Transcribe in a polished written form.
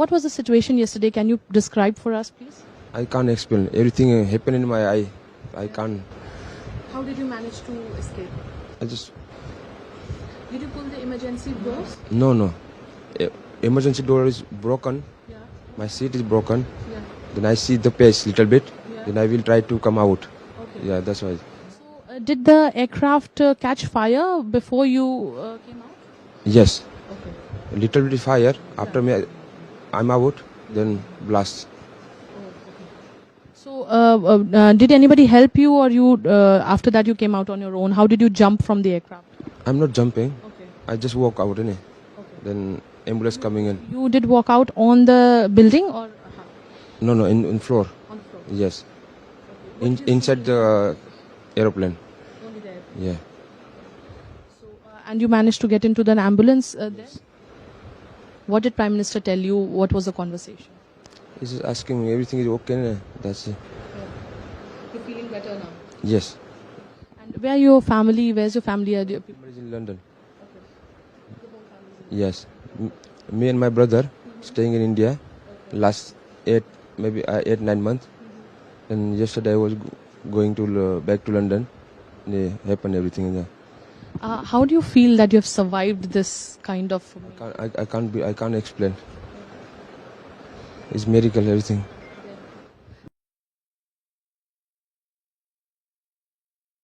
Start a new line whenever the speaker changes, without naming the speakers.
What was the situation yesterday? Can you describe for us, please?
I can't explain. Everything happened in my eye. I can't.
How did you manage to escape?
I just.
Did you pull the emergency doors?
No. Emergency door is broken.
Yeah.
My seat is broken.
Yeah.
Then I see the pace little bit.
Yeah.
Then I will try to come out.
Okay.
Yeah, that's why.
So, did the aircraft catch fire before you came out?
Yes.
Okay.
A little bit fire. After me, I'm out. Then blast.
So, did anybody help you, or you after that you came out on your own? How did you jump from the aircraft?
I'm not jumping.
Okay.
I just walk out.
Okay.
Then ambulance coming in.
You did walk out on the building, or
No, in floor.
on the floor?
Yes.
Okay.
Inside the aeroplane.
Only there.
Yeah.
So, and you managed to get into the ambulance there? What did Prime Minister tell you? What was the conversation?
He's just asking me everything is okay. Nah? That's it.
You're feeling better now.
Yes.
And where your family? Where's your family? Are you
Everybody's in London.
okay.
Yes. Me and my brother staying in India last 8-9 months. And yesterday I was going to back to London. It happened everything there.
How do you feel that you have survived this kind of?
I can't explain. It's miracle everything.